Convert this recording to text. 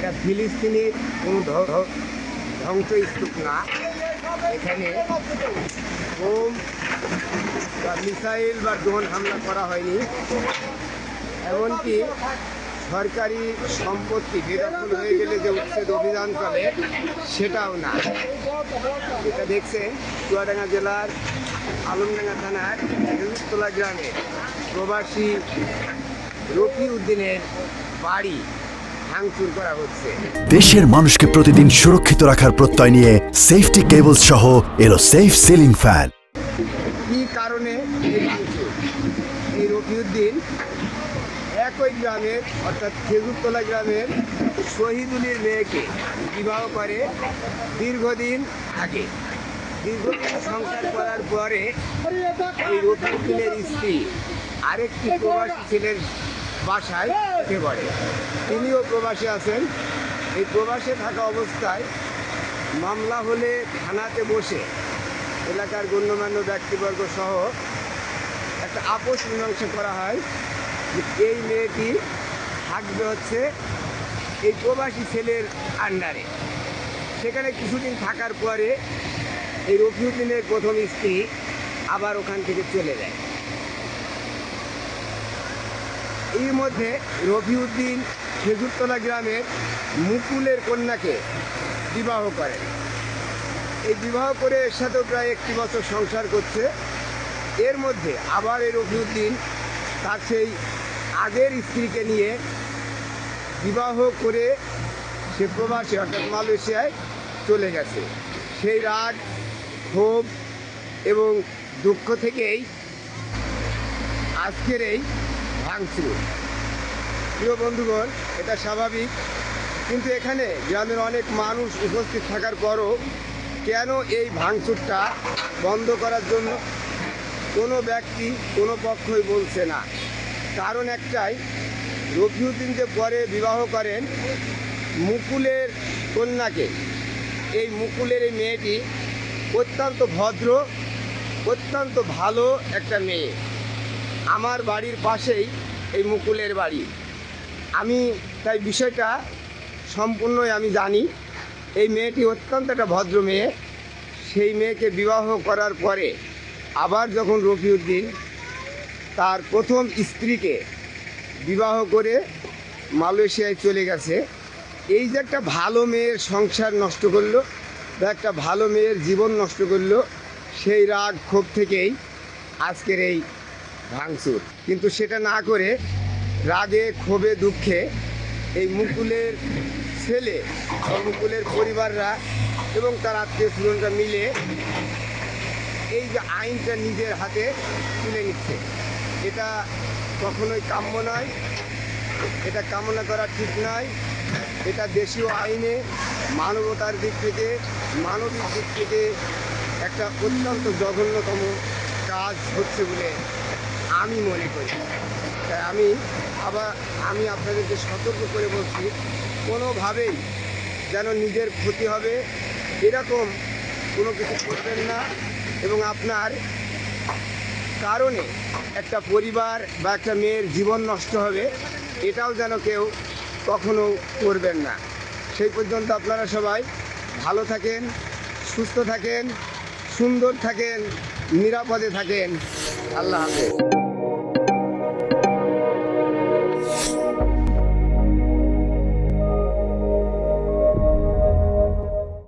এটা ফিলিস্তিনের কোনো ধ্বংসস্তূপ না। এখানে বোম বা মিসাইল বা ড্রোন হামলা করা হয়নি, এমনকি সরকারি সম্পত্তি বেদখল হয়ে গেলে যে উচ্ছেদ অভিযান চলে সেটাও না। এটা দেখছেন চুয়াডাঙ্গা জেলার আলমডাঙ্গা থানার খেজুরতলা গ্রামে প্রবাসী রফিউদ্দিনের বাড়ি ভাঙচুর করা হচ্ছে। দেশের মানুষকে প্রতিদিন সুরক্ষিত রাখার প্রত্যয় নিয়ে সেফটি কেবলস সহ এলো সেফ সিলিং ফ্যান। কি কারণে এই রফিউদ্দিন একই গ্রামের অর্থাৎ খেজুরতলা গ্রামের শহীদুলের মেয়েকে বিবাহ করে দীর্ঘদিন আগে। দীর্ঘদিন সংসার করার পরে এই রফিউদ্দিনের স্ত্রী আরেকটি প্রবাসী ছেলের বাসায় উঠে পড়ে। তিনিও প্রবাসে আছেন। এই প্রবাসে থাকা অবস্থায় মামলা হলে থানাতে বসে এলাকার গণ্যমান্য ব্যক্তিবর্গ সহ একটা আপোষ মীমাংসা করা হয় যে এই মেয়েটি থাকবে হচ্ছে এই প্রবাসী ছেলের আন্ডারে। সেখানে কিছুদিন থাকার পরে এই রফিউদ্দিনের প্রথম স্ত্রী আবার ওখান থেকে চলে যায়। এর মধ্যে রফিউদ্দিন খেজুরতলা গ্রামের মুকুলের কন্যাকে বিবাহ করেন। এই বিবাহ করে এর সাথেও প্রায় 1 বছর সংসার করছে। এর মধ্যে আবার এই রফিউদ্দিন তার সেই আগের স্ত্রীকে নিয়ে বিবাহ করে সে প্রবাসী অর্থাৎ মালয়েশিয়ায় চলে গেছে। সেই রাগ, ক্ষোভ এবং দুঃখ থেকেই আজকের এই ভাঙচুর। প্রিয় বন্ধুগণ, এটা স্বাভাবিক, কিন্তু এখানে গ্রামের অনেক মানুষ উপস্থিত থাকার পরও কেন এই ভাঙচুরটা বন্ধ করার জন্য কোনো ব্যক্তি কোনো পক্ষই বলছে না। কারণ একটাই, রফিউদ্দিন যে পরে বিবাহ করেন মুকুলের কন্যাকে, এই মুকুলের এই মেয়েটি অত্যন্ত ভদ্র, অত্যন্ত ভালো একটা মেয়ে। আমার বাড়ির পাশেই এই মুকুলের বাড়ি। আমি তাই বিষয়টা সম্পূর্ণই আমি জানি। এই মেয়েটি অত্যন্ত একটা ভদ্র মেয়ে। সেই মেয়েকে বিবাহ করার পরে আবার যখন রফিউদ্দিন তার প্রথম স্ত্রীকে বিবাহ করে মালয়েশিয়ায় চলে গেছে, এই যে একটা ভালো মেয়ের সংসার নষ্ট করলো বা একটা ভালো মেয়ের জীবন নষ্ট করলো, সেই রাগ ক্ষোভ থেকেই আজকের এই ভাঙচুর। কিন্তু সেটা না করে রাগে, ক্ষোভে, দুঃখে এই মুকুলের ছেলে বা মুকুলের পরিবাররা এবং তার আত্মীয় স্বজনরা মিলে এই যে আইনটা নিজের হাতে তুলে নিচ্ছে, এটা কখনোই কাম্য নয়। এটা কামনা করা ঠিক নয়। এটা দেশীয় আইনে মানবতার দিক থেকে, মানবিক দিক থেকে একটা অত্যন্ত জঘন্যতম কাজ হচ্ছে বলে আমি মনে করি। তাই আমি আপনাদেরকে সতর্ক করে বলছি, কোনোভাবেই যেন নিজের ক্ষতি হবে এরকম কোনো কিছু করবেন না, এবং আপনার কারণে একটা পরিবার বা একটা মেয়ের জীবন নষ্ট হবে এটাও যেন কেউ কখনো করবেন না। সেই পর্যন্ত আপনারা সবাই ভালো থাকেন, সুস্থ থাকেন, সুন্দর থাকেন, নিরাপদে থাকেন। আল্লাহ হাফেজ।